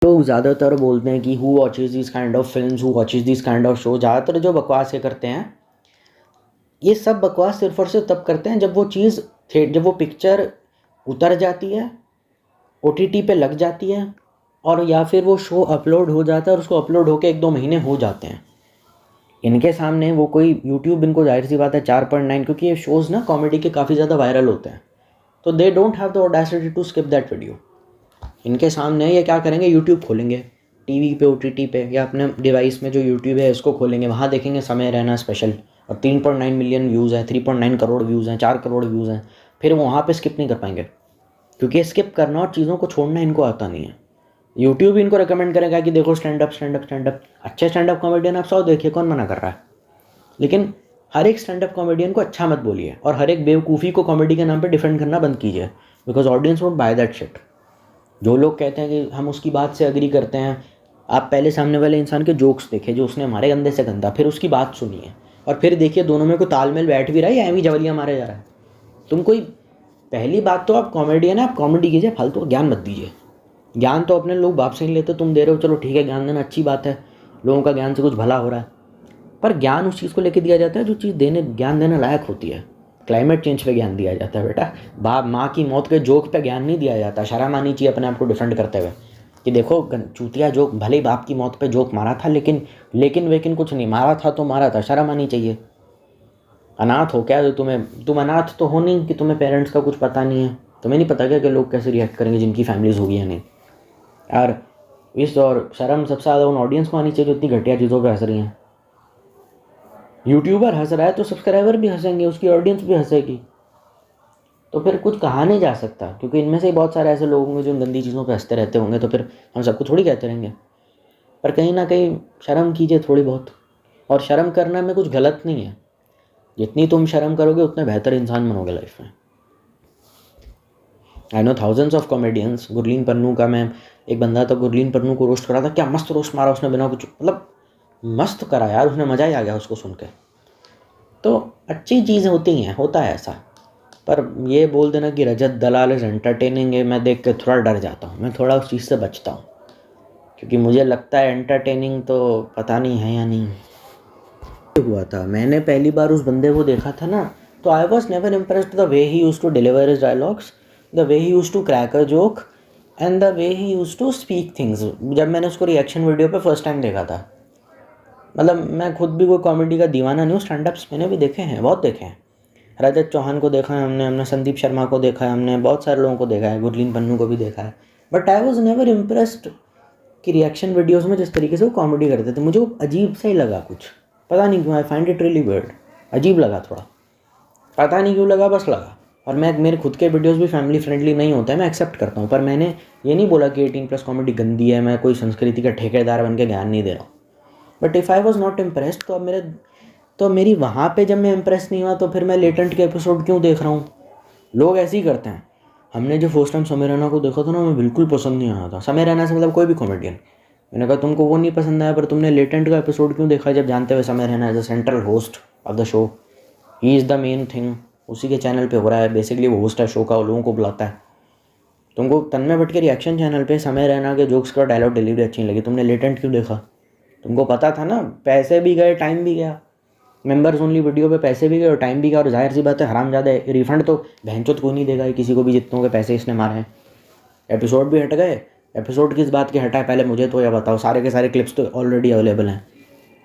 लोग ज़्यादातर बोलते हैं कि who watches this kind of films, who watches this kind of show. ज़्यादातर जो बकवास ये करते हैं, ये सब बकवास सिर्फ और सिर्फ तब करते हैं जब वो चीज़ जब वो पिक्चर उतर जाती है, OTT पे लग जाती है, और या फिर वो शो अपलोड हो जाता है और उसको अपलोड होके 1-2 महीने हो जाते हैं। इनके सामने वो कोई यूट्यूब, इनको जाहिर सी बात है 4.9, क्योंकि ये शोज़ ना कॉमेडी के काफ़ी ज़्यादा वायरल होते हैं, तो they don't have the audacity to skip that video. इनके सामने ये क्या करेंगे, यूट्यूब खोलेंगे, टीवी पे, OTT पे, या अपने डिवाइस में जो यूट्यूब है उसको खोलेंगे, वहाँ देखेंगे समय रैना स्पेशल, और 3.9 मिलियन व्यूज़ हैं, 3.9 करोड़ व्यूज़ हैं, 4 करोड़ व्यूज़ हैं। फिर वो वहाँ पे स्किप नहीं कर पाएंगे, क्योंकि स्किप करना और चीज़ों को छोड़ना इनको आता नहीं है। यूट्यूब इनको रिकमेंड करेगा कि देखो stand up stand up stand up, अच्छे स्टैंड अप कॉमेडियन आप 100 देखिए, कौन मना कर रहा है, लेकिन हर एक स्टैंड अप कॉमेडियन को अच्छा मत बोलिए, और हर एक बेवकूफ़ी को कॉमेडी के नाम पे डिफेंड करना बंद कीजिए, because audience won't by that shit. जो लोग कहते हैं कि हम उसकी बात से एग्री करते हैं, आप पहले सामने वाले इंसान के जोक्स देखें जो उसने हमारे गंदे से गंदा, फिर उसकी बात सुनिए, और फिर देखिए दोनों में कोई तालमेल बैठ भी रहा है या एवं जवलियाँ मारे जा रहा है। तुम कोई, पहली बात तो आप कॉमेडियन है, आप कॉमेडी कीजिए, फालतू ज्ञान मत दीजिए। ज्ञान तो अपने लोग बाप से नहीं लेते, तुम दे रहे हो, चलो ठीक है, ज्ञान देना अच्छी बात है, लोगों का ज्ञान से कुछ भला हो रहा है, पर ज्ञान उस चीज़ को लेकर दिया जाता है जो चीज़ ज्ञान देने लायक होती है। क्लाइमेट चेंज पे ज्ञान दिया जाता है बेटा, बाप माँ की मौत के जोक पे ज्ञान नहीं दिया जाता। शर्म आनी चाहिए अपने आप को डिफेंड करते हुए कि देखो चूतिया जोक, भले ही बाप की मौत पे जोक मारा था, लेकिन कुछ नहीं मारा था तो मारा था, शर्म आनी चाहिए। अनाथ हो क्या तुम अनाथ तो हो नहीं कि तुम्हें पेरेंट्स का कुछ पता नहीं है, तुम्हें नहीं पता क्या कि लोग कैसे रिएक्ट करेंगे जिनकी फैमिलीज होगी या नहीं। और शर्म सबसे ज़्यादा उन ऑडियंस को आनी चाहिए जो इतनी घटिया चीज़ों पर हंस रही हैं। यूट्यूबर हंस रहा है तो सब्सक्राइबर भी हंसेंगे, उसकी ऑडियंस भी हंसेगी, तो फिर कुछ कहा नहीं जा सकता, क्योंकि इनमें से ही बहुत सारे ऐसे लोग होंगे जो गंदी चीज़ों पे हंसते रहते होंगे, तो फिर हम सबको थोड़ी कहते रहेंगे। पर कहीं ना कहीं शर्म कीजिए थोड़ी बहुत, और शर्म करना में कुछ गलत नहीं है, जितनी तुम शर्म करोगे उतने बेहतर इंसान बनोगे लाइफ में। I know thousands of comedians. Gurleen Pannu का, मैं एक बंदा था, गुरलीन पन्नू को रोस्ट करा था, क्या मस्त रोस्ट मारा उसने, बिना कुछ मतलब मस्त करा यार, उसने मज़ा ही आ गया उसको सुन के। तो अच्छी चीज़ होती हैं, होता है ऐसा, पर ये बोल देना कि रजत दलाल इज़ एंटरटेनिंग है, मैं देख के थोड़ा डर जाता हूँ, मैं थोड़ा उस चीज़ से बचता हूँ, क्योंकि मुझे लगता है एंटरटेनिंग तो पता नहीं है या नहीं हुआ था। मैंने पहली बार उस बंदे को देखा था ना, तो I was never impressed the way he use to deliver his dialogues, the way he use to crack a joke, and the way he use to speak things. जब मैंने उसको रिएक्शन वीडियो पे फर्स्ट टाइम देखा था, मतलब मैं खुद भी कोई कॉमेडी का दीवाना नहीं हूँ, स्टैंड अप्स मैंने भी देखे हैं, बहुत देखे हैं। रजत चौहान को देखा है हमने संदीप शर्मा को देखा है हमने, बहुत सारे लोगों को देखा है, गुरलीन पन्नू को भी देखा है, but I was never impressed कि रिएक्शन वीडियोस में जिस तरीके से वो कॉमेडी करते थे, मुझे वो अजीब सा ही लगा कुछ, पता नहीं क्यों, I find it really weird, अजीब लगा थोड़ा, पता नहीं क्यों लगा, बस लगा। और मेरे खुद के वीडियोस भी फैमिली फ्रेंडली नहीं होते हैं, मैं एक्सेप्ट करता हूँ, पर मैंने ये नहीं बोला कि 18+ कॉमेडी गंदी है, मैं कोई संस्कृति का ठेकेदार बन के ज्ञान नहीं दे रहा हूँ। But if I was not impressed, तो मेरी वहाँ पे जब मैं इम्प्रेस नहीं हुआ, तो फिर मैं लेटेंट के एपिसोड क्यों देख रहा हूँ। लोग ऐसे ही करते हैं। हमने जो फर्स्ट टाइम समय रैना को देखा था ना, मैं बिल्कुल पसंद नहीं आया था, समय रैना से मतलब कोई भी कॉमेडियन। मैंने कहा तुमको वो नहीं पसंद आया, पर तुमने लेटेंट का एपिसोड क्यों देखा, जब जानते हुए Samay Raina as a central host of the show, he is the main thing, उसी के चैनल पे हो रहा है, बेसिकली वो होस्ट है शो का, वो लोगों को बुलाता है। तुमको तन्मय भट्ट के रिएक्शन चैनल पे समय रैना के जोक्स का डायलॉग डिलीवरी अच्छी लगी, तुमने लेटेंट क्यों देखा। तुमको पता था ना, पैसे भी गए, टाइम भी गया, मेंबर्स ओनली वीडियो पे पैसे भी गए और टाइम भी गया, और जाहिर सी बात है हरामजादा है, रिफंड तो भैंचोद कोई नहीं देगा किसी को भी जितनों के पैसे इसने मारे हैं। एपिसोड भी हट गए, एपिसोड किस बात के हटा है पहले मुझे तो यह बताओ, सारे के सारे क्लिप्स तो ऑलरेडी अवेलेबल हैं।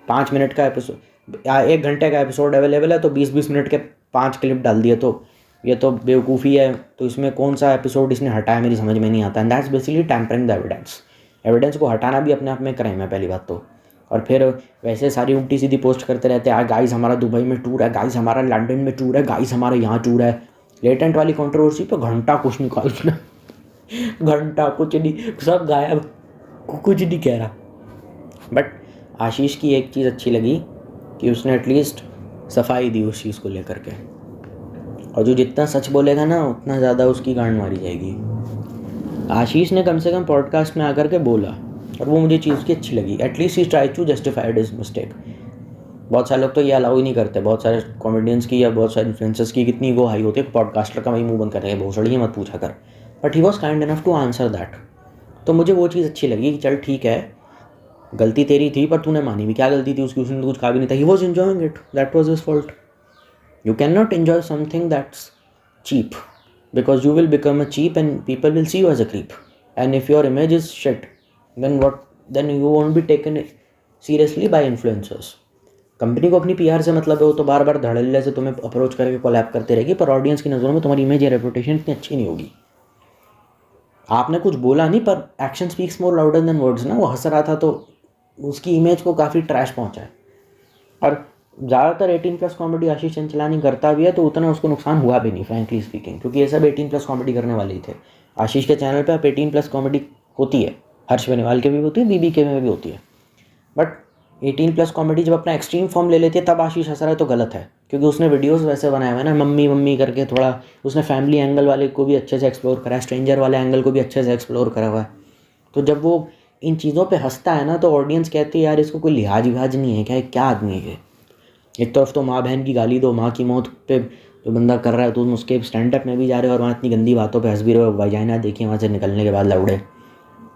5 मिनट का एपिसोड या 1 घंटे का एपिसोड अवेलेबल है, तो 20-20 मिनट के 5 क्लिप डाल दिए, तो ये तो बेवकूफ़ी है। तो इसमें कौन सा एपिसोड इसने हटाया मेरी समझ में नहीं आता, and that's basically tampering the evidence. Evidence को हटाना भी अपने आप में क्राइम है पहली बात तो, और फिर वैसे सारी उल्टी सीधी पोस्ट करते रहते हैं, गाइस हमारा दुबई में टूर है, गाइस हमारा लंदन में टूर है, गाइस हमारा यहाँ टूर है। लेटेंट वाली कंट्रोवर्सी पे घंटा कुछ नहीं कहा उसने घंटा कुछ नहीं, सब गायब, कुछ नहीं कह रहा। बट आशीष की एक चीज़ अच्छी लगी कि उसने एटलीस्ट सफाई दी उस चीज़ को लेकर के, और जो जितना सच बोलेगा ना उतना ज़्यादा उसकी गांड मारी जाएगी। आशीष ने कम से कम पॉडकास्ट में आकर के बोला, और वो मुझे चीज़ की अच्छी लगी, at least he try to justified his mistake. बहुत सारे लोग तो ये अलाउ ही नहीं करते, बहुत सारे कॉमेडियंस की या बहुत सारे इन्फ्लुएंसर्स की कितनी वो हाई होती है, पॉडकास्टर का वही मुंह बंद करने के, भोसड़ी मत पूछा कर। But he was kind enough to answer that, तो मुझे वो चीज़ अच्छी लगी कि चल ठीक है, गलती तेरी थी पर तूने मानी भी। क्या गलती थी उसकी? उसने तो कुछ कहा भी नहीं था। He was enjoying it, that was his fault. You can not enjoy something that's cheap, because you will become a cheap and people will see you as a creep, and if your image is shit then you won't be taken seriously by influencers. Company को अपनी PR से मतलब है, वो तो बार बार धड़ल्ले से तुम्हें अप्रोच करके कोलैब करते रहेगी, पर ऑडियंस की नज़रों में तुम्हारी इमेज या रेपुटेशन इतनी अच्छी नहीं होगी। आपने कुछ बोला नहीं, पर एक्शन स्पीक्स मोर लाउडर देन वर्ड्स ना। वो हंस रहा था तो उसकी इमेज को काफ़ी ट्रैश पहुंचा है। और ज़्यादातर 18+ कॉमेडी आशीष चंचलानी करता भी है तो उतना उसको नुकसान हुआ भी नहीं, फ्रैंकली स्पीकिंग, क्योंकि ये सब 18+ कॉमेडी करने वाले ही थे। आशीष के चैनल पे अब 18+ कॉमेडी होती है, हर्ष बेनीवाल के भी होती है, बीबी के में भी होती है, बट 18+ कॉमेडी जब अपना एक्सट्रीम फॉर्म ले लेती है तब आशीष हंस रहा है तो गलत है, क्योंकि उसने वीडियोस वैसे बनाए हुए हैं ना, मम्मी मम्मी करके। थोड़ा उसने फैमिली एंगल वाले को भी अच्छे से एक्सप्लोर करा है, स्ट्रेंजर वाले एंगल को भी अच्छे से एक्सप्लोर करा हुआ है। तो जब वो इन चीज़ों पे हंसता है ना तो ऑडियंस कहती है यार इसको कोई लिहाज विहाज नहीं है क्या, क्या आदमी है। एक तरफ तो माँ बहन की गाली दो, माँ की मौत पे जो बंदा कर रहा है, तो तुम उसके स्टैंड अप में भी जा रहे हो और वहाँ इतनी गंदी बातों पे हंस भी रहे हो। वाजाइना देखिए वहाँ से निकलने के बाद लौड़े,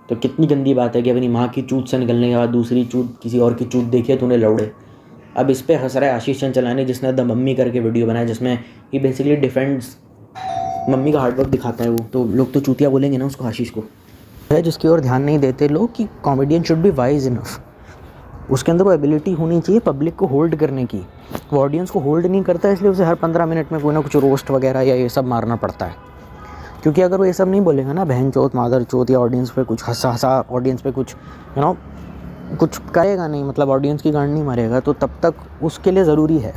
तो कितनी गंदी बात है कि अपनी माँ की चूत से निकलने के बाद दूसरी चूत किसी और की चूत देखिए तूने लौड़े। अब इस पे हंस रहा है आशीष चंचलानी, जिसने द मम्मी करके वीडियो बनाया, जिसमें ही बेसिकली डिफेंड्स मम्मी का हार्डवर्क दिखाता है। वो तो लोग तो चूतिया बोलेंगे ना उसको, आशीष को है, जिसकी ओर ध्यान नहीं देते लोग कि comedian should be wise enough. उसके अंदर वो एबिलिटी होनी चाहिए पब्लिक को होल्ड करने की। वो ऑडियंस को होल्ड नहीं करता, इसलिए उसे हर 15 मिनट में कोई ना कुछ रोस्ट वगैरह या ये सब मारना पड़ता है। क्योंकि अगर वो ये सब नहीं बोलेगा ना, बहन चौथ मादर चौथ, या ऑडियंस पे कुछ हंसा हंसा ऑडियंस पे कुछ कुछ करेगा नहीं, मतलब ऑडियंस की गांड नहीं मारेगा, तो तब तक उसके लिए ज़रूरी है।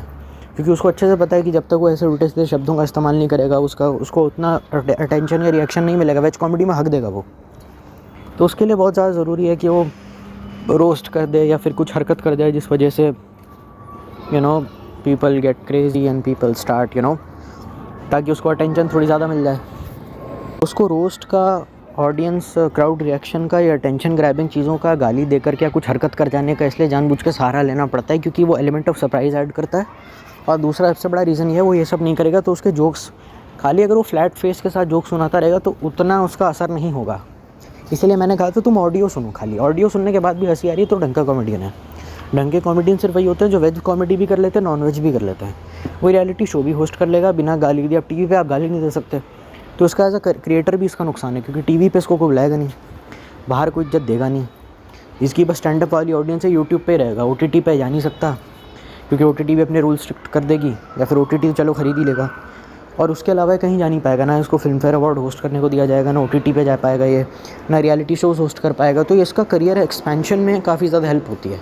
क्योंकि उसको अच्छे से पता है कि जब तक वो ऐसे उल्टे सीधे शब्दों का इस्तेमाल नहीं करेगा, उसको उतना अटेंशन या रिएक्शन नहीं मिलेगा। वेज कॉमेडी में हक देगा वो, तो उसके लिए बहुत ज़्यादा ज़रूरी है कि वो रोस्ट कर दे या फिर कुछ हरकत कर दे जिस वजह से people get crazy and people start ताकि उसको अटेंशन थोड़ी ज़्यादा मिल जाए। उसको रोस्ट का, ऑडियंस क्राउड रिएक्शन का या अटेंशन ग्रैबिंग चीज़ों का गाली देकर के या कुछ हरकत कर जाने का इसलिए जानबूझ के सहारा लेना पड़ता है, क्योंकि वो एलिमेंट ऑफ सरप्राइज ऐड करता है। और दूसरा सबसे बड़ा रीज़न ये है, वो ये सब नहीं करेगा तो उसके जोक्स खाली, अगर वो फ्लैट फेस के साथ जोक सुनाता रहेगा तो उतना उसका असर नहीं होगा। इसलिए मैंने कहा था तुम ऑडियो सुनो, खाली ऑडियो सुनने के बाद भी हंसी आ रही है तो ढंग का कॉमेडियन है। ढंग के कॉमेडियन सिर्फ वही होते हैं जो वेज कॉमेडी भी कर लेते हैं, नॉन वेज भी कर लेते हैं। वो रियलिटी शो भी होस्ट कर लेगा बिना गाली दिए। अब टीवी पे आप गाली नहीं दे सकते, तो इसका एज अ क्रिएटर भी इसका नुकसान है, क्योंकि टीवी पे इसको कोई बुलाएगा नहीं, बाहर कोई इज्जत देगा नहीं। इसकी बस स्टैंड अप वाली ऑडियंस है, यूट्यूब पे रहेगा, OTT पे जा नहीं सकता, क्योंकि OTT भी अपने रूल स्ट्रिक्ट कर देगी, या फिर OTT चलो खरीद ही लेगा। और उसके अलावा कहीं जा नहीं पाएगा, ना इसको फिल्म फेयर अवार्ड होस्ट करने को दिया जाएगा, ना OTT पे जा पाएगा ये, ना रियलिटी शोज़ होस्ट कर पाएगा। तो ये इसका करियर एक्सपेंशन में काफ़ी ज़्यादा हेल्प होती है।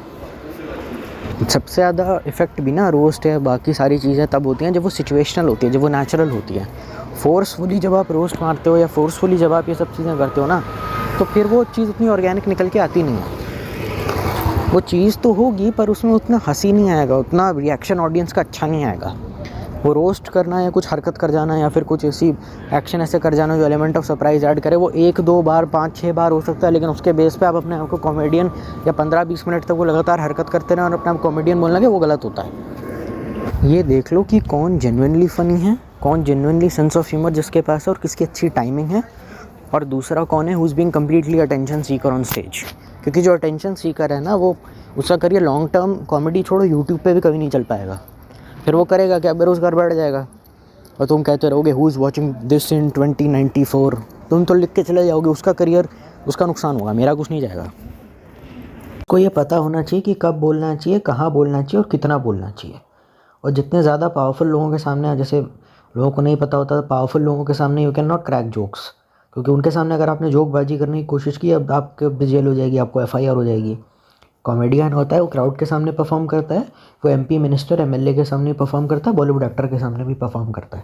सबसे ज़्यादा इफ़ेक्ट भी ना रोस्ट है बाकी सारी चीज़ें तब होती हैं जब वो सिचुएशनल होती है, जब वो नेचुरल होती है। फोर्सफुली जब आप रोस्ट मारते हो या फोर्सफुली जब आप ये सब चीज़ें करते हो ना, तो फिर वो चीज़ उतनी ऑर्गेनिक निकल के आती नहीं है। वो चीज़ तो होगी पर उसमें उतना हंसी नहीं आएगा, उतना रिएक्शन ऑडियंस का अच्छा नहीं आएगा। वो रोस्ट करना या कुछ हरकत कर जाना या फिर कुछ ऐसी एक्शन ऐसे कर जाना जो एलिमेंट ऑफ सरप्राइज ऐड करे, वो 1-2 बार 5-6 बार हो सकता है, लेकिन उसके बेस पे आप अपने आप को कॉमेडियन या 15-20 मिनट तक वो लगातार हरकत करते रहें और अपने आप कॉमेडियन बोलना, कि वो गलत होता है। ये देख लो कि कौन जेन्युइनली फ़नी है, कौन जेन्युइनली सेंस ऑफ ह्यूमर जिसके पास है और किसकी अच्छी टाइमिंग है, और दूसरा कौन है who is being completely attention seeker on stage. क्योंकि जो अटेंशन सीकर है ना, वो उसका करियर लॉन्ग टर्म कॉमेडी छोड़ो यूट्यूब पे भी कभी नहीं चल पाएगा। फिर वो करेगा क्या, बेरोज़गार बैठ जाएगा और तुम कहते रहोगे who is watching this in 2094, तुम तो लिख के चले जाओगे, उसका करियर, उसका नुकसान होगा, मेरा कुछ नहीं जाएगा। को ये पता होना चाहिए कि कब बोलना चाहिए, कहाँ बोलना चाहिए और कितना बोलना चाहिए। और जितने ज़्यादा पावरफुल लोगों के सामने, जैसे लोगों को नहीं पता होता, पावरफुल लोगों के सामने you can not crack jokes, क्योंकि उनके सामने अगर आपने जोकबाजी करने की कोशिश की, अब आपके जेल हो जाएगी, आपको FIR हो जाएगी। कॉमेडियन होता है वो क्राउड के सामने परफॉर्म करता है, वो MP मिनिस्टर MLA के सामने परफॉर्म करता है, बॉलीवुड एक्टर के सामने भी परफॉर्म करता है,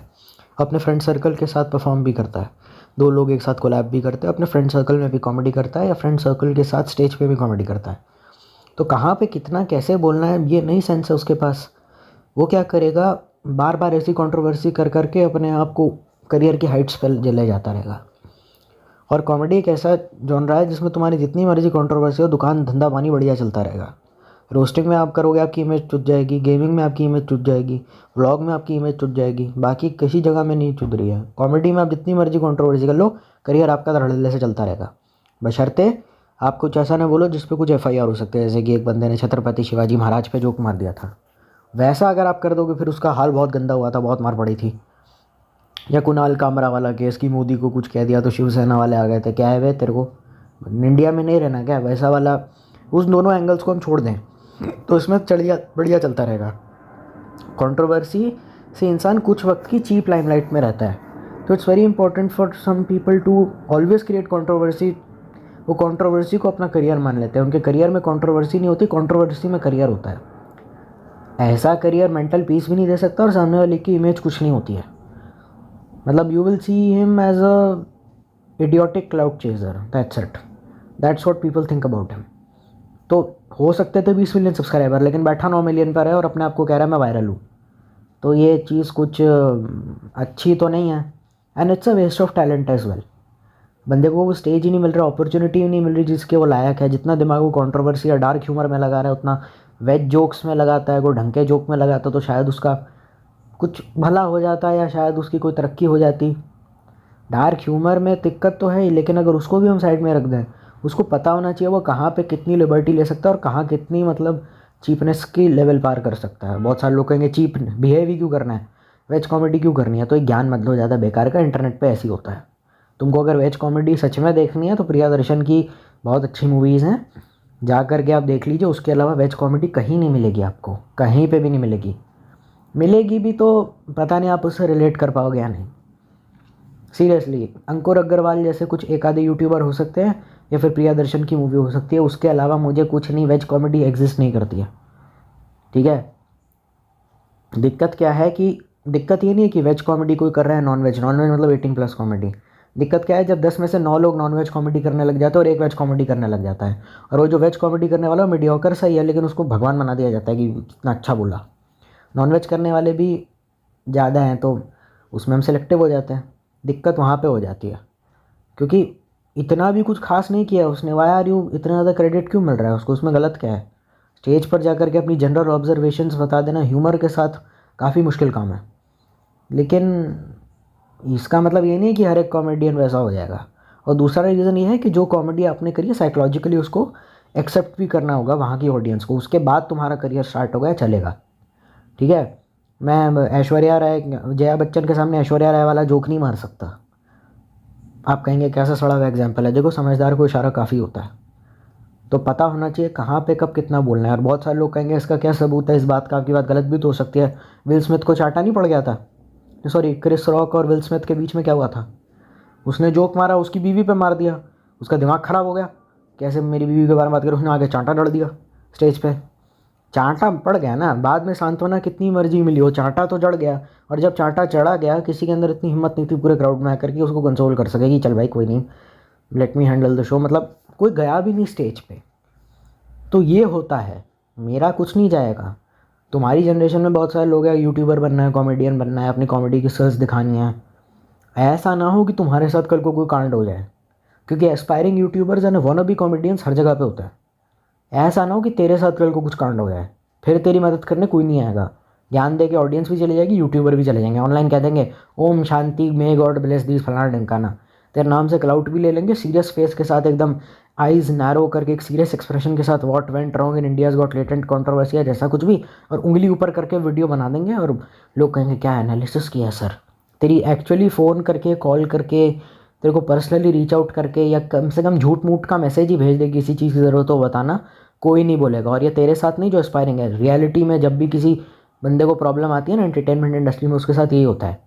अपने फ्रेंड सर्कल के साथ परफॉर्म भी करता है, 2 लोग एक साथ कोलैब भी करते हैं, अपने फ्रेंड सर्कल में भी कॉमेडी करता है या फ्रेंड सर्कल के साथ स्टेज पे भी कॉमेडी करता है। तो कहाँ पे कितना कैसे बोलना है ये नहीं सेंस है उसके पास। वो क्या करेगा, बार बार ऐसी कंट्रोवर्सी कर करके अपने आप को करियर की हाइट्स पर ले जाता रहेगा। और कॉमेडी एक ऐसा जॉनरा है जिसमें तुम्हारी जितनी मर्जी कंट्रोवर्सी हो, दुकान धंधा पानी बढ़िया चलता रहेगा। रोस्टिंग में आप करोगे आपकी इमेज चुट जाएगी, गेमिंग में आपकी इमेज चुट जाएगी, व्लॉग में आपकी इमेज चुट जाएगी, बाकी किसी जगह में नहीं चुट रही है। कॉमेडी में आप जितनी मर्जी कंट्रोवर्सी कर लो, करियर आपका धड़ल्ले से चलता रहेगा। बशर्ते आप कुछ ऐसा ना बोलो जिस पे कुछ FIR हो सकते हैं, जैसे कि एक बंदे ने छत्रपति शिवाजी महाराज पे जोक मार दिया था, वैसा अगर आप कर दोगे फिर उसका हाल बहुत गंदा हुआ था, बहुत मार पड़ी थी। या कुणाल कामरा वाला केस की मोदी को कुछ कह दिया तो शिवसेना वाले आ गए थे, क्या है वे तेरे को इंडिया में नहीं रहना क्या, वैसा वाला। उस दोनों एंगल्स को हम छोड़ दें तो इसमें बढ़िया चलता रहेगा। कंट्रोवर्सी से इंसान कुछ वक्त की चीप लाइमलाइट में रहता है, तो it's very important for some people to always create controversy. वो कंट्रोवर्सी को अपना करियर मान लेते हैं, उनके करियर में कंट्रोवर्सी नहीं होती, कंट्रोवर्सी में करियर होता है। ऐसा करियर मेंटल पीस भी नहीं दे सकता और सामने वाले की इमेज कुछ नहीं होती है। मतलब you will see him as a idiotic cloud chaser, that's it, that's what people think about him. तो हो सकते थे 20 मिलियन सब्सक्राइबर, लेकिन बैठा 9 मिलियन पर है और अपने आप को कह रहा है मैं वायरल हूँ, तो ये चीज़ कुछ अच्छी तो नहीं है। And it's a waste of talent as well. बंदे को वो स्टेज ही नहीं मिल रहा, अपॉर्चुनिटी ही नहीं मिल रही जिसके वो लायक है। जितना दिमाग वो कंट्रोवर्सी या डार्क ह्यूमर में लगा रहा है उतना वेज जोक्स में लगाता है, कोई ढंग के जोक में लगाता तो शायद उसका कुछ भला हो जाता या शायद उसकी कोई तरक्की हो जाती। डार्क ह्यूमर में दिक्कत तो है ही, लेकिन अगर उसको भी हम साइड में रख दें, उसको पता होना चाहिए वो कहाँ पे कितनी लिबर्टी ले सकता है और कहाँ कितनी मतलब चीपनेस की लेवल पार कर सकता है। बहुत सारे लोग कहेंगे चीप बिहेव ही क्यों करना है, वेज कॉमेडी क्यों करनी है, तो एक ज्ञान मतलब ज़्यादा बेकार का, इंटरनेट पे ऐसी होता है। तुमको अगर वेज कॉमेडी सच में देखनी है तो प्रियादर्शन की बहुत अच्छी मूवीज़ हैं, जा कर के आप देख लीजिए। उसके अलावा वेज कॉमेडी कहीं नहीं मिलेगी आपको, कहीं पे भी नहीं मिलेगी। मिलेगी भी तो पता नहीं आप उससे रिलेट कर पाओगे या नहीं। सीरियसली अंकुर अग्रवाल जैसे कुछ एक आधे यूट्यूबर हो सकते हैं या फिर प्रियादर्शन की मूवी हो सकती है, उसके अलावा मुझे कुछ नहीं, वेज कॉमेडी एग्जिस्ट नहीं करती है। ठीक है, दिक्कत क्या है कि दिक्कत ये नहीं है कि वेज कॉमेडी कोई कर रहा है, नॉन वेज मतलब 18+ कॉमेडी। दिक्कत क्या है, जब 10 में से 9 लोग नॉन वेज कॉमेडी करने लग जाते हैं और एक वेज कॉमेडी करने लग जाता है, और वो जो वेज कॉमेडी करने वाला मीडियोकर सही है लेकिन उसको भगवान बना दिया जाता है कि कितना अच्छा बोला। नॉन वेज करने वाले भी ज़्यादा हैं तो उसमें हम सेलेक्टिव हो जाते हैं। दिक्कत वहाँ पे हो जाती है, क्योंकि इतना भी कुछ खास नहीं किया उसने, वाई आर यू इतना ज़्यादा क्रेडिट क्यों मिल रहा है उसको, उसमें गलत क्या है। स्टेज पर जाकर के अपनी जनरल ऑब्जर्वेशंस बता देना ह्यूमर के साथ काफ़ी मुश्किल काम है, लेकिन इसका मतलब ये नहीं कि हर एक कॉमेडियन वैसा हो जाएगा। और दूसरा रीज़न ये है कि जो कॉमेडी आपने करी है साइकोलॉजिकली उसको एक्सेप्ट भी करना होगा वहाँ की ऑडियंस को, उसके बाद तुम्हारा करियर स्टार्ट होगा चलेगा। ठीक है, मैं ऐश्वर्या राय, जया बच्चन के सामने ऐश्वर्या राय वाला जोक नहीं मार सकता। आप कहेंगे कैसा सड़ा हुआ एग्जाम्पल है, देखो समझदार को इशारा काफ़ी होता है, तो पता होना चाहिए कहाँ पे कब कितना बोलना है। और बहुत सारे लोग कहेंगे इसका क्या सबूत है इस बात का, आपकी बात गलत भी तो हो सकती है। विल स्मिथ को चाटा नहीं पड़ गया था, सॉरी क्रिस रॉक और विल स्मिथ के बीच में क्या हुआ था, उसने जोक मारा उसकी बीवी पे मार दिया, उसका दिमाग ख़राब हो गया, कैसे मेरी बीवी के बारे में बात करें, उसने आगे चांटा डल दिया स्टेज पे, चांटा पड़ गया ना। बाद में सांत्वना कितनी मर्जी मिली हो, चांटा तो जड़ गया। और जब चांटा चढ़ा गया किसी के अंदर इतनी हिम्मत नहीं थी पूरे क्राउड में आकर के उसको कंसोल कर सके कि चल भाई कोई नहीं, let me handle the show, मतलब कोई गया भी नहीं स्टेज पे। तो ये होता है, मेरा कुछ नहीं जाएगा। तुम्हारी जनरेशन में बहुत सारे लोग हैं, यूट्यूबर बनना है, कॉमेडियन बनना है, अपनी कॉमेडी की सर्च दिखानी है। ऐसा ना हो कि तुम्हारे साथ कल को कोई कांड हो जाए, क्योंकि aspiring YouTubers and wannabe comedians हर जगह पे होता है। ऐसा ना हो कि तेरे साथ कल को कुछ कांड हो जाए, फिर तेरी मदद करने कोई नहीं आएगा। ज्ञान दे के ऑडियंस भी चली जाएगी, यूट्यूबर भी चले जाएंगे, ऑनलाइन कह देंगे Om Shanti may God bless this फलाना ढंकाना, तेरे नाम से क्लाउड भी ले लेंगे, सीरियस फेस के साथ एकदम आइज़ नैरो करके एक सीरियस एक्सप्रेशन के साथ what went wrong in India's got latent controversy या जैसा कुछ भी, और उंगली ऊपर करके वीडियो बना देंगे और लोग कहेंगे क्या एनालिसिस किया सर। तेरी एक्चुअली फ़ोन करके कॉल करके तेरे को पर्सनली रीच आउट करके या कम से कम झूठ मूठ का मैसेज ही भेज दे किसी चीज़ की ज़रूरत हो बताना, कोई नहीं बोलेगा। और ये तेरे साथ नहीं जो एस्पायरिंग है, रियलिटी में जब भी किसी बंदे को प्रॉब्लम आती है ना एंटरटेनमेंट इंडस्ट्री में, उसके साथ यही होता है।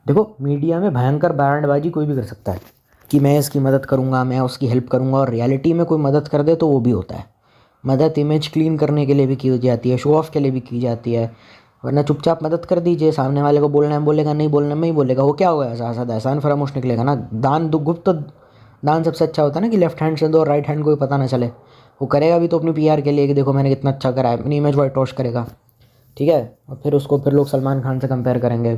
देखो मीडिया में भयंकर ब्रांडबाजी कोई भी कर सकता है कि मैं इसकी मदद करूँगा, मैं उसकी हेल्प करूँगा, और रियलिटी में कोई मदद कर दे तो वो भी होता है। मदद इमेज क्लीन करने के लिए भी की जाती है, शो ऑफ के लिए भी की जाती है, वरना चुपचाप मदद कर दीजिए। सामने वाले को बोलना है बोलेगा, नहीं बोलने में ही बोलेगा, वो क्या होगा, एहसान फरामोश निकलेगा ना। दान गुप्त दान सबसे अच्छा होता है ना कि लेफ्ट हैंड से दो और राइट हैंड को भी पता ना चले। वो करेगा भी तो अपनी PR के लिए कि देखो मैंने कितना अच्छा करा है, अपनी इमेज वाइट वॉश करेगा। ठीक है, और फिर उसको फिर लोग सलमान खान से कंपेयर करेंगे।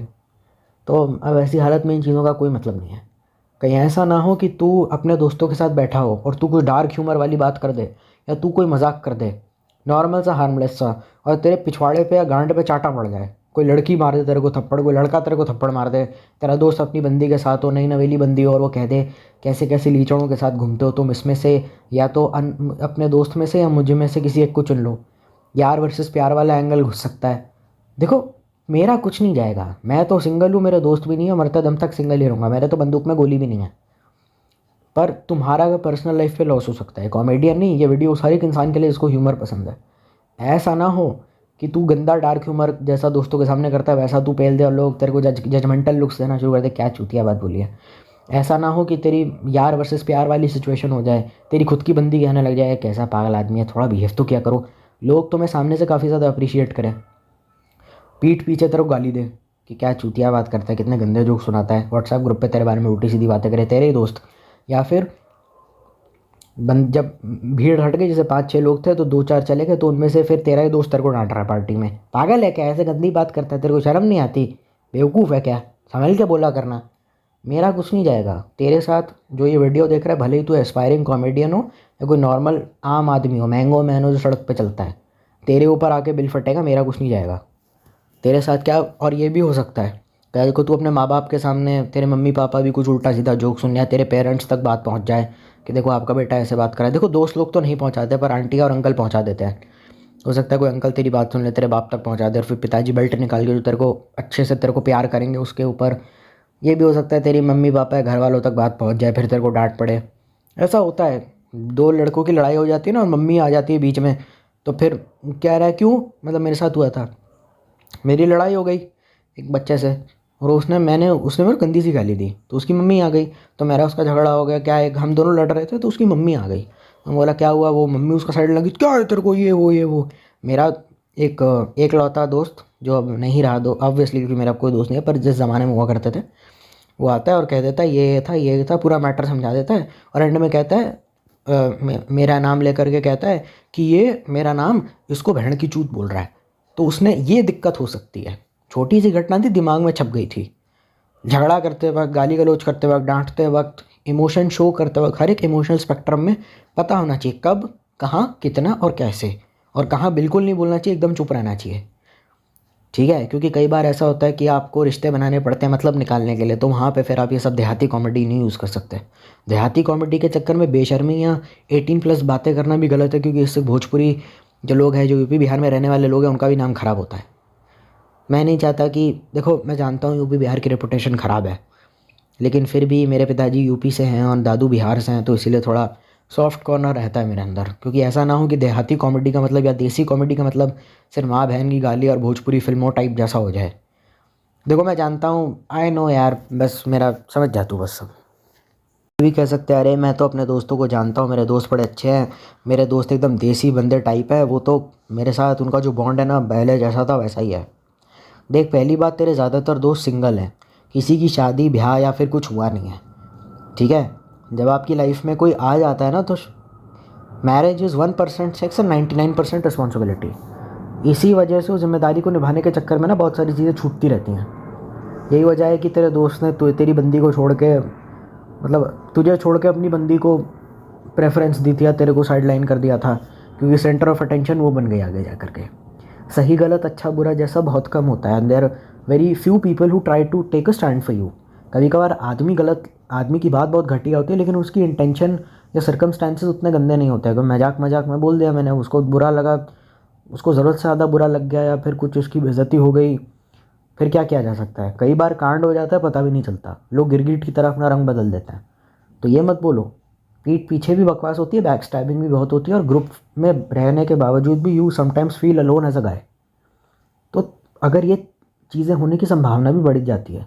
तो अब ऐसी हालत में इन चीज़ों का कोई मतलब नहीं है। कहीं ऐसा ना हो कि तू अपने दोस्तों के साथ बैठा हो और तू कोई डार्क ह्यूमर वाली बात कर दे या तू कोई मजाक कर दे नॉर्मल सा हार्मलेस सा, और तेरे पिछवाड़े पे या गांड पे चाटा पड़ जाए, कोई लड़की मार दे तेरे को थप्पड़, कोई लड़का तेरे को थप्पड़ मार दे, तेरा दोस्त अपनी बंदी के साथ हो, नई नवेली बंदी हो, और वो कह दे कैसे कैसे लीचड़ों के साथ घूमते हो तुम, इसमें से या तो अपने दोस्त में से या मुझे में से किसी एक को चुन लो, यार वर्सेस प्यार वाला एंगल घुस सकता है। देखो मेरा कुछ नहीं जाएगा, मैं तो सिंगल हूँ, मेरे दोस्त भी नहीं है, मरते दम तक सिंगल ही रहूँगा, मेरे तो बंदूक में गोली भी नहीं है। पर तुम्हारा अगर पर्सनल लाइफ पे लॉस हो सकता है। कॉमेडियन नहीं, ये वीडियो उस हर एक इंसान के लिए जिसको ह्यूमर पसंद है। ऐसा ना हो कि तू गंदा डार्क ह्यूमर जैसा दोस्तों के सामने करता है वैसा तू पेल दे और लोग तेरे को जजमेंटल लुक्स देना शुरू कर दे, क्या चूतिया बात बोली है। ऐसा ना हो कि तेरी यार वर्सेस प्यार वाली सिचुएशन हो जाए, तेरी खुद की बंदी कहने लग जाए कैसा पागल आदमी है, थोड़ा बिहेव तो क्या करो। लोग तुम्हें सामने से काफ़ी ज़्यादा अप्रिशिएट करें, पीठ पीछे तेरे को गाली दे कि क्या चूतिया बात करता है, कितने गंदे जोक सुनाता है, व्हाट्सएप ग्रुप पे तेरे बारे में उल्टी सीधी बातें करे तेरे ही दोस्त। या फिर जब भीड़ हट गई, जैसे 5-6 लोग थे तो 2-4 चले गए, तो उनमें से फिर तेरा ही दोस्त तेरे को डांट रहा है पार्टी में, पागल है क्या, ऐसे गंदी बात करता है, तेरे को शर्म नहीं आती, बेवकूफ़ है क्या, संभल के बोला करना। मेरा कुछ नहीं जाएगा तेरे साथ। जो ये वीडियो देख रहा है, भले ही तू एस्पायरिंग कॉमेडियन हो या कोई नॉर्मल आम आदमी हो, मैंगो मैन हो जो सड़क पे चलता है, तेरे ऊपर आके बिल फटेगा, मेरा कुछ नहीं जाएगा तेरे साथ। क्या और ये भी हो सकता है कल को तू अपने माँ बाप के सामने, तेरे मम्मी पापा भी कुछ उल्टा सीधा जोक सुन या तेरे पेरेंट्स तक बात पहुँच जाए कि देखो आपका बेटा ऐसे बात कर रहा है। देखो दोस्त लोग तो नहीं पहुँचाते, पर आंटी और अंकल पहुँचा देते हैं। हो सकता है कोई अंकल तेरी बात सुन ले, तेरे बाप तक पहुँचा दे, और फिर पिताजी बेल्ट निकाल के जो तेरे को अच्छे से तेरे को प्यार करेंगे उसके ऊपर। ये भी हो सकता है तेरी मम्मी पापा या घर वालों तक बात पहुँच जाए, फिर तेरे को डांट पड़े। ऐसा होता है, दो लड़कों की लड़ाई हो जाती है ना और मम्मी आ जाती है बीच में, तो फिर कह रहा है क्यों, मतलब मेरे साथ हुआ था, मेरी लड़ाई हो गई एक बच्चे से, और उसने मेरे को गंदी सी गाली दी, तो उसकी मम्मी आ गई, तो मेरा उसका झगड़ा हो गया। क्या एक हम दोनों लड़ रहे थे तो उसकी मम्मी आ गई, हम बोला क्या हुआ, वो मम्मी उसका साइड लगी, क्या है तेरे को, ये वो। मेरा एक लौता दोस्त जो अब नहीं रहा, दो ऑब्वियसली क्योंकि मेरा कोई दोस्त नहीं है, पर जिस ज़माने में हुआ करते थे, वो आता है और कह देता है ये था पूरा मैटर समझा देता है, और एंड में कहता है मेरा नाम लेकर के कहता है कि ये मेरा नाम इसको बहन की चूत बोल रहा है। तो उसने ये दिक्कत हो सकती है, छोटी सी घटना थी, दिमाग में छप गई थी। झगड़ा करते वक्त, गाली गलौज करते वक्त, डांटते वक्त, इमोशन शो करते वक्त, हर एक इमोशनल स्पेक्ट्रम में पता होना चाहिए कब, कहाँ, कितना और कैसे, और कहाँ बिल्कुल नहीं बोलना चाहिए, एकदम चुप रहना चाहिए। ठीक है, क्योंकि कई बार ऐसा होता है कि आपको रिश्ते बनाने पड़ते हैं मतलब निकालने के लिए, तो वहाँ पे फिर आप ये सब देहाती कॉमेडी नहीं यूज़ कर सकते। देहाती कॉमेडी के चक्कर में बेशर्मी या 18+ बातें करना भी गलत है, क्योंकि इससे भोजपुरी जो लोग हैं, जो यूपी बिहार में रहने वाले लोग हैं, उनका भी नाम ख़राब होता है। मैं नहीं चाहता कि, देखो मैं जानता हूँ यूपी बिहार की रेपुटेशन ख़राब है, लेकिन फिर भी मेरे पिताजी यूपी से हैं और दादू बिहार से हैं, तो इसीलिए थोड़ा सॉफ्ट कॉर्नर रहता है मेरे अंदर। क्योंकि ऐसा ना हो कि देहाती कॉमेडी का मतलब या देसी कॉमेडी का मतलब सिर्फ माँ बहन की गाली और भोजपुरी फिल्मों टाइप जैसा हो जाए। देखो मैं जानता हूँ, आई नो यार, बस मेरा समझ जा तू बस। सब भी कह सकते हैं अरे मैं तो अपने दोस्तों को जानता हूँ, मेरे दोस्त बड़े अच्छे हैं, मेरे दोस्त एकदम देसी बंदे टाइप है, वो तो मेरे साथ उनका जो बॉन्ड है ना पहले जैसा था वैसा ही है। देख पहली बात, तेरे ज़्यादातर दोस्त सिंगल हैं, किसी की शादी ब्याह या फिर कुछ हुआ नहीं है। ठीक है, जब आपकी लाइफ में कोई आ जाता है ना, तो मैरिज इज़ 1% सेक्स और 99% रिस्पॉन्सिबिलिटी। इसी वजह से उस जिम्मेदारी को निभाने के चक्कर में ना बहुत सारी चीज़ें छूटती रहती हैं। यही वजह है कि तेरे दोस्त ने तेरी बंदी को छोड़ के, मतलब तुझे छोड़ के अपनी बंदी को प्रेफरेंस दी थी या तेरे को साइड लाइन कर दिया था, क्योंकि सेंटर ऑफ अटेंशन वो बन गई आगे जा कर के। सही गलत अच्छा बुरा जैसा बहुत कम होता है, and there very few people who try to take a stand for you. कभी कभार आदमी की बात बहुत घटिया होती है, लेकिन उसकी इंटेंशन या सर्कमस्टांसेस उतने गंदे नहीं होते हैं। कोई मजाक में बोल दिया मैंने, उसको बुरा लगा, उसको ज़रूरत से ज़्यादा बुरा लग गया, या फिर कुछ उसकी बेइज्जती हो गई, फिर क्या किया जा सकता है। कई बार कांड हो जाता है, पता भी नहीं चलता, लोग गिरगिट की तरह अपना रंग बदल देते हैं। तो ये मत बोलो, पीठ पीछे भी बकवास होती है, बैक स्टैबिंग भी बहुत होती है, और ग्रुप में रहने के बावजूद भी you sometimes feel alone as a guy. तो अगर ये चीज़ें होने की संभावना भी बढ़ जाती है,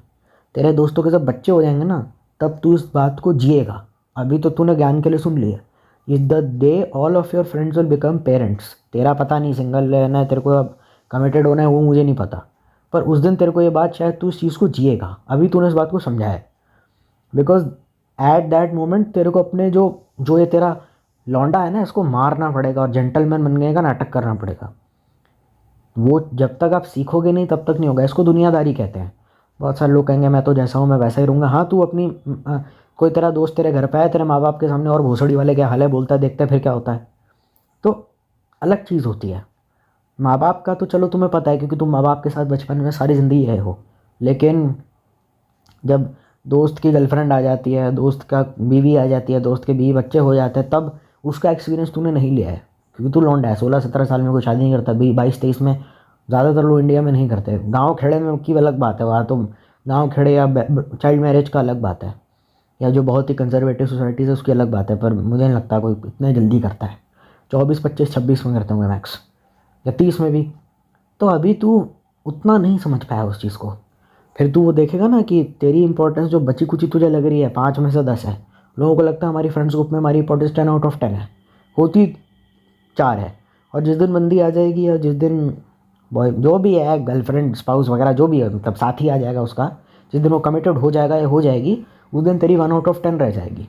तेरे दोस्तों के जब बच्चे हो जाएंगे ना, तब तू इस बात को जिएगा। अभी तो तूने ज्ञान के लिए सुन लिया, is the day all of your friends will become parents. तेरा पता नहीं सिंगल रहना है, तेरे को अब कमिटेड होना है, वो मुझे नहीं पता, पर उस दिन तेरे को ये बात, शायद तू इस चीज़ को जिएगा। अभी तूने इस बात को समझा है, बिकॉज एट दैट मोमेंट तेरे को अपने जो ये तेरा लौंडा है ना, इसको मारना पड़ेगा और जेंटलमैन बनने का नाटक करना पड़ेगा। वो जब तक आप सीखोगे नहीं तब तक नहीं होगा। इसको दुनियादारी कहते हैं। बहुत सारे लोग कहेंगे मैं तो जैसा हूँ मैं वैसा ही रहूँगा। हाँ, तू अपनी कोई तेरा दोस्त तेरे घर पे आए, तेरे माँ बाप के सामने और भोसड़ी वाले क्या हाल है बोलता है, देखते हैं फिर क्या होता है, तो अलग चीज़ होती है। माँ बाप का तो चलो तुम्हें पता है क्योंकि तुम माँ बाप के साथ बचपन में सारी ज़िंदगी रहे हो, लेकिन जब दोस्त की गर्लफ्रेंड आ जाती है, दोस्त का बीवी आ जाती है, दोस्त के बीवी बच्चे हो जाते हैं, तब उसका एक्सपीरियंस तूने नहीं लिया है क्योंकि तू लौंडा है। 16-17 साल में कोई शादी नहीं करता, 22-23 में ज़्यादातर लोग इंडिया में नहीं करते। गाँव खेड़े में की अलग बात है, वहाँ तो गाँव खेड़े या चाइल्ड मैरिज का अलग बात है, या जो बहुत ही कंजर्वेटिव सोसाइटीज़ है उसकी अलग बात है, पर मुझे नहीं लगता कोई इतने जल्दी करता है। 24, 25, 26 में करते होंगे मैक्स, या 30 में भी। तो अभी तू उतना नहीं समझ पाया उस चीज़ को। फिर तू वो देखेगा ना कि तेरी इंपॉर्टेंस जो बची कुची तुझे लग रही है 5 में से 10 है, लोगों को लगता है हमारी फ्रेंड्स ग्रुप में हमारी इंपॉर्टेंस 10/10 है, होती 4 है। और जिस दिन बंदी आ जाएगी, या जिस दिन बॉय जो भी है, गर्लफ्रेंड स्पाउस वगैरह जो भी है, मतलब साथी आ जाएगा उसका, जिस दिन वो कमिटेड हो जाएगा या हो जाएगी, उस दिन तेरी 1/10 रह जाएगी।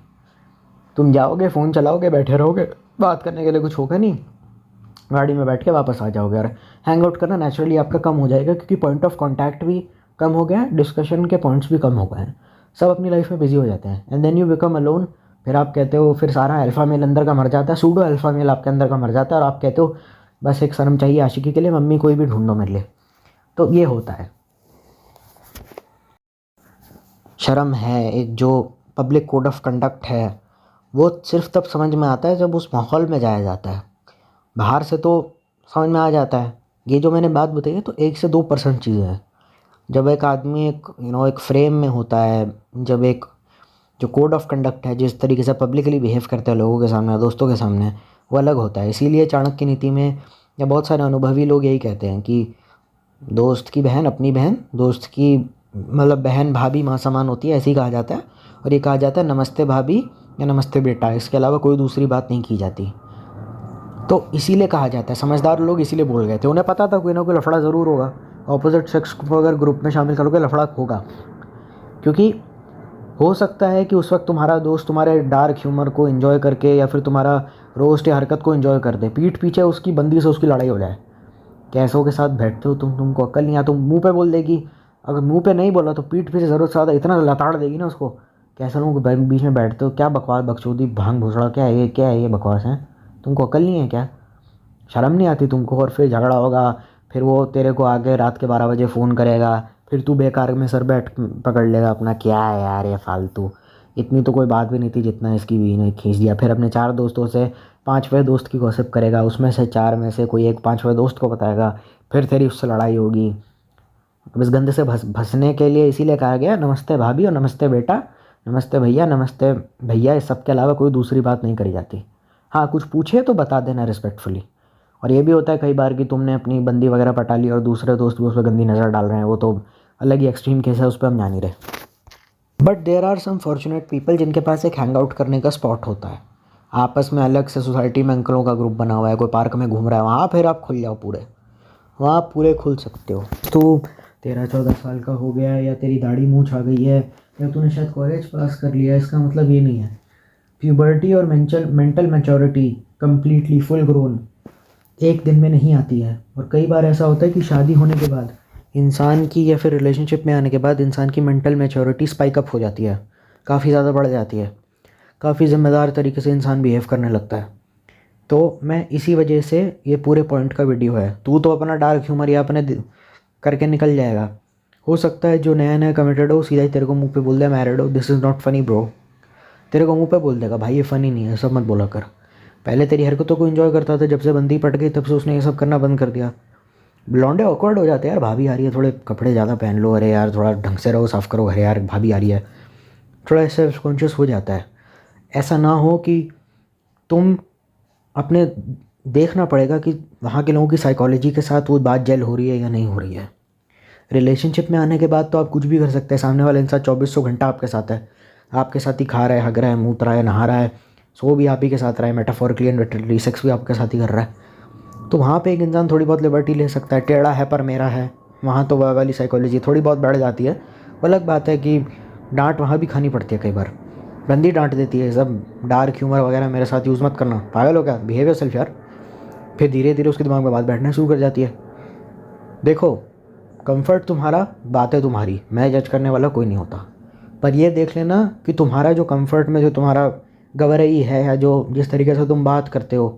तुम जाओगे, फ़ोन चलाओगे, बैठे रहोगे, बात करने के लिए कुछ होगा नहीं, गाड़ी में बैठ के वापस आ जाओगे, और हैंग आउट करना नेचुरली आपका कम हो जाएगा क्योंकि पॉइंट ऑफ कांटेक्ट भी कम हो गया है, डिस्कशन के पॉइंट्स भी कम हो गए हैं, सब अपनी लाइफ में बिजी हो जाते हैं। And then you become alone. फिर आप कहते हो, फिर सारा अल्फा मेल अंदर का मर जाता है, सूडो अल्फा मेल आपके अंदर का मर जाता है, और आप कहते हो बस एक शर्म चाहिए आशिकी के लिए, मम्मी कोई भी ढूंढो मेरे लिए। तो ये होता है। शर्म है एक जो पब्लिक कोड ऑफ कंडक्ट है, वो सिर्फ तब समझ में आता है जब उस माहौल में जाया जाता है। बाहर से तो समझ में आ जाता है। ये जो मैंने बात बताई है तो 1 से 2% चीज़ें हैं। जब एक आदमी एक एक फ्रेम में होता है, जब एक जो कोड ऑफ कंडक्ट है, जिस तरीके से पब्लिकली बिहेव करते हैं लोगों के सामने, दोस्तों के सामने, वो अलग होता है। इसीलिए चाणक्य नीति में या बहुत सारे अनुभवी लोग यही कहते हैं कि दोस्त की बहन अपनी बहन, दोस्त की मतलब बहन भाभी माँ समान होती है, ऐसे ही कहा जाता है। और ये कहा जाता है नमस्ते भाभी या नमस्ते बेटा, इसके अलावा कोई दूसरी बात नहीं की जाती। तो इसीलिए कहा जाता है, समझदार लोग इसीलिए बोल गए थे, उन्हें पता था कोई ना कोई लफड़ा ज़रूर होगा, ऑपोजिट सेक्स को अगर ग्रुप में शामिल करोगे लफड़ा होगा। क्योंकि हो सकता है कि उस वक्त तुम्हारा दोस्त तुम्हारे डार्क ह्यूमर को एंजॉय करके या फिर तुम्हारा रोस्ट या हरकत को एंजॉय कर दे, पीठ पीछे उसकी बंदी से उसकी लड़ाई हो जाए। कैसों के साथ बैठते हो तुमको अक्ल नहीं, या तुम मुंह पे बोल देगी, अगर मुंह पे नहीं बोला तो पीठ पीछे ज़रूरत से ज़्यादा इतना लताड़ देगी ना उसको। कैसे लोगों के बीच में बैठते हो, क्या बकवास बकचोदी भांग भूसड़ा, क्या है ये, क्या है ये बकवास है, तुमको अक्ल नहीं है क्या, शर्म नहीं आती तुमको। और फिर झगड़ा होगा, फिर वो तेरे को आगे रात के 12 बजे फ़ोन करेगा, फिर तू बेकार में सर बैठ पकड़ लेगा अपना, क्या है यार ये फालतू, इतनी तो कोई बात भी नहीं थी जितना इसकी बीवी ने खींच दिया। फिर अपने 4 दोस्तों से 5वें दोस्त की गॉसिप करेगा, उसमें से 4 में से कोई एक 5वें दोस्त को बताएगा, फिर तेरी उससे लड़ाई होगी। अब इस गंदे से भसने के लिए इसीलिए कहा गया नमस्ते भाभी और नमस्ते बेटा, नमस्ते भैया, नमस्ते भैया, इस सब के अलावा कोई दूसरी बात नहीं करी जाती। हाँ, कुछ पूछे तो बता देना रिस्पेक्टफुली। और ये भी होता है कई बार कि तुमने अपनी बंदी वगैरह पटा ली और दूसरे दोस्त भी उस पर गंदी नज़र डाल रहे हैं, वो तो अलग ही एक्सट्रीम केस है, उस पर हम जान ही रहे। But there are some fortunate people जिनके पास एक हैंग आउट करने का स्पॉट होता है, आपस में अलग से सोसाइटी में अंकलों का ग्रुप बना हुआ है, कोई पार्क में घूम रहा है, वहाँ फिर आप खुल जाओ पूरे, वहाँ आप पूरे खुल सकते हो। तो 13-14 साल का हो गया है, या तेरी दाढ़ी मूंछ आ गई है, या तूने शायद कॉलेज पास कर लिया है, इसका मतलब ये नहीं है। प्यूबर्टी और mental maturity completely full grown एक दिन में नहीं आती है। और कई बार ऐसा होता है कि शादी होने के बाद इंसान की, या फिर रिलेशनशिप में आने के बाद इंसान की मेंटल मैच्योरिटी स्पाइक अप हो जाती है, काफ़ी ज़्यादा बढ़ जाती है, काफ़ी ज़िम्मेदार तरीके से इंसान बिहेव करने लगता है। तो मैं इसी वजह से ये पूरे पॉइंट का वीडियो है। तू तो अपना डार्क ह्यूमर या अपने करके निकल जाएगा। हो सकता है जो नया नया कमिटेड हो सीधा ही तेरे को मुंह पे बोल दे मैरिड हो, this is not funny bro, तेरे को मुंह पे बोल देगा भाई ये फ़नी नहीं है, सब मत बोला कर। पहले तेरी हरकतों को एंजॉय करता था, जब से बंदी पट गई तब से उसने ये सब करना बंद कर दिया। लौंडे ऑकवर्ड हो जाते हैं, यार भाभी आ रही है थोड़े कपड़े ज़्यादा पहन लो, अरे यार थोड़ा ढंग से रहो, साफ़ करो, अरे यार भाभी आ रही है, थोड़ा सेल्फ कॉन्शियस हो जाता है। ऐसा ना हो कि तुम अपने देखना पड़ेगा कि वहाँ के लोगों की साइकोलॉजी के साथ वो बात जेल हो रही है या नहीं हो रही है। रिलेशनशिप में आने के बाद तो आप कुछ भी कर सकते हैं, सामने वाला इंसान 2400 घंटा आपके साथ है, आपके साथ ही खा रहा है, हग रहा है, मूत रहा है, नहा रहा है, सो भी आप ही के साथ रहा है, मेटाफोरिकली एंड लिटरली सेक्स भी आपके साथ ही कर रहा है। तो वहाँ पे एक इंसान थोड़ी बहुत लिबर्टी ले सकता है, टेढ़ा है पर मेरा है, वहाँ तो वह वाली साइकोलॉजी थोड़ी बहुत बढ़ जाती है। अलग बात है कि डांट वहाँ भी खानी पड़ती है, कई बार बंदी डांट देती है, सब डार्क ह्यूमर वगैरह मेरे साथ यूज़ मत करना, पागल हो क्या, बिहेव योरसेल्फ यार। फिर धीरे धीरे उसके दिमाग में बात बैठना शुरू कर जाती है। देखो, कंफर्ट तुम्हारा, बातें तुम्हारी, मैं जज करने वाला कोई नहीं होता, पर ये देख लेना कि तुम्हारा जो कंफर्ट में जो तुम्हारा गवरई है, या जो जिस तरीके से तुम बात करते हो,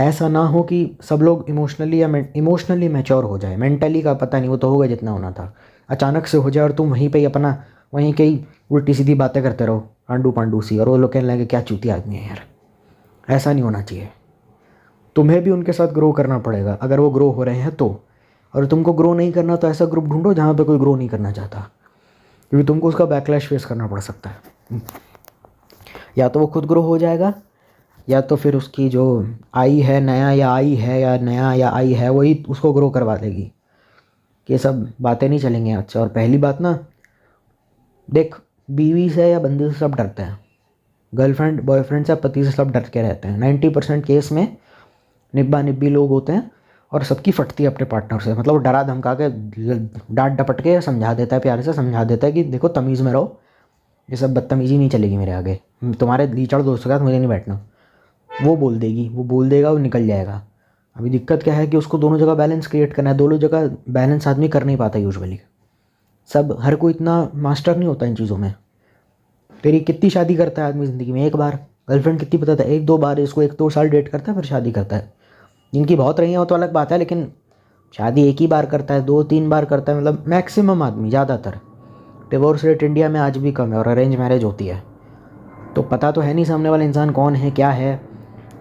ऐसा ना हो कि सब लोग इमोशनली मैच्योर हो जाए। मेंटली का पता नहीं, वो तो होगा जितना होना था, अचानक से हो जाए और तुम वहीं पे ही अपना वहीं कई उल्टी सीधी बातें करते रहो आंडू पांडू सी, और वो लोग कहने लगे क्या चूती आदमी है यार। ऐसा नहीं होना चाहिए। तुम्हें भी उनके साथ ग्रो करना पड़ेगा अगर वो ग्रो हो रहे हैं तो। और तुमको ग्रो नहीं करना तो ऐसा ग्रुप ढूंढो जहाँ पे कोई ग्रो नहीं करना चाहता, क्योंकि तुमको उसका बैकलैश फेस करना पड़ सकता है। या तो वो खुद ग्रो हो जाएगा, या तो फिर उसकी जो आई है नया या आई है या नया या आई है वही उसको ग्रो करवा देगी। कि सब बातें नहीं चलेंगी आज से। और पहली बात ना, देख, बीवी से या बंदी से सब डरते हैं, गर्लफ्रेंड बॉयफ्रेंड से पति से सब डर के रहते हैं। 90% केस में निब्बा निब्बी लोग होते हैं और सबकी फटती है अपने पार्टनर से। मतलब डरा धमका के डांट डपट के समझा देता है, प्यार से समझा देता है कि देखो तमीज़ में रहो, ये सब बदतमीजी नहीं चलेगी मेरे आगे, तुम्हारे लीचड़ दोस्तों के साथ मुझे नहीं बैठना। वो बोल देगी, वो बोल देगा, वो निकल जाएगा। अभी दिक्कत क्या है कि उसको दोनों जगह बैलेंस क्रिएट करना है। दोनों जगह बैलेंस आदमी कर नहीं पाता यूजुअली। सब हर कोई इतना मास्टर नहीं होता इन चीज़ों में। तेरी कितनी शादी करता है आदमी ज़िंदगी में? एक बार। गर्लफ्रेंड कितनी बताता है? 1-2 बार। इसको 1-2 साल डेट करता है फिर शादी करता है। जिनकी बहुत रही है वो तो अलग बात है, लेकिन शादी एक ही बार करता है, 2-3 बार करता है, मतलब मैक्सिमम आदमी। ज़्यादातर डिवोर्स रेट इंडिया में आज भी कम है और अरेंज मैरिज होती है। तो पता तो है नहीं सामने वाला इंसान कौन है क्या है,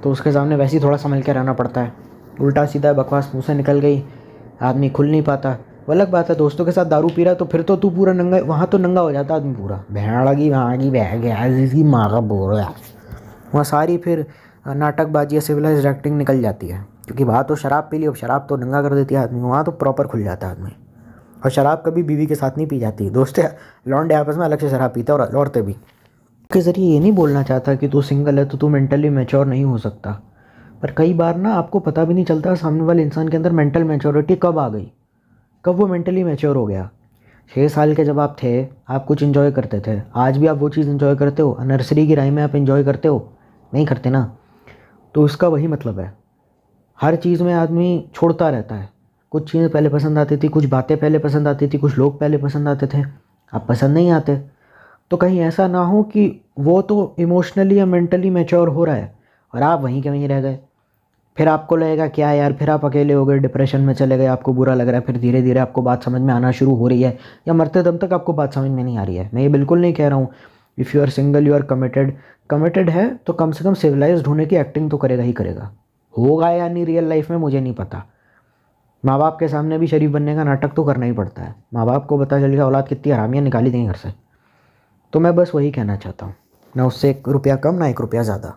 तो उसके सामने वैसे ही थोड़ा संभल के रहना पड़ता है। उल्टा सीधा बकवास मुँह से निकल गई, आदमी खुल नहीं पाता। वो अलग बात है, दोस्तों के साथ दारू पी रहा तो फिर तो तू पूरा नंगा, वहाँ तो नंगा हो जाता आदमी पूरा। भेड़ लगी वहाँ की बह गया इसकी माँ का बोल रहा, वहाँ सारी फिर नाटकबाजी या सिविलाइज्ड एक्टिंग निकल जाती है। क्योंकि वहाँ तो शराब पी ली, अब शराब तो नंगा कर देती है आदमी, वहाँ तो प्रॉपर खुल जाता है आदमी। और शराब कभी बीवी के साथ नहीं पी जाती, दोस्त लौंडे आपस में अलग से शराब पीते और औरतें भी। के ज़रिए ये नहीं बोलना चाहता कि तू सिंगल है तो तू मेंटली मैच्योर नहीं हो सकता, पर कई बार ना आपको पता भी नहीं चलता सामने वाले इंसान के अंदर मेंटल मैच्योरिटी कब आ गई, कब वो मेंटली मैच्योर हो गया। 6 साल के जब आप थे, आप कुछ इन्जॉय करते थे, आज भी आप वो चीज़ इन्जॉय करते हो? नर्सरी की राइम में आप इन्जॉय करते हो? नहीं करते ना। तो उसका वही मतलब है, हर चीज़ में आदमी छोड़ता रहता है। कुछ चीज़ें पहले पसंद आती थी, कुछ बातें पहले पसंद आती थी, कुछ लोग पहले पसंद आते थे, अब पसंद नहीं आते। तो कहीं ऐसा ना हो कि वो तो इमोशनली या मेंटली मैच्योर हो रहा है और आप वहीं के वहीं रह गए। फिर आपको लगेगा क्या यार, फिर आप अकेले हो गए, डिप्रेशन में चले गए, आपको बुरा लग रहा है। फिर धीरे धीरे आपको बात समझ में आना शुरू हो रही है, या मरते दम तक आपको बात समझ में नहीं आ रही है। मैं ये बिल्कुल नहीं कह रहा हूँ, if you are single you are committed है तो कम से कम सिविलाइज्ड होने की एक्टिंग तो करेगा ही करेगा। होगा या नहीं रियल लाइफ में मुझे नहीं पता। माँ बाप के सामने भी शरीफ बनने का नाटक तो करना ही पड़ता है। माँ बाप को पता चल गया औलाद कितनी हरामियाँ निकाली देंगे घर से। तो मैं बस वही कहना चाहता हूँ, ना उससे 1 रुपया कम ना 1 रुपया ज़्यादा।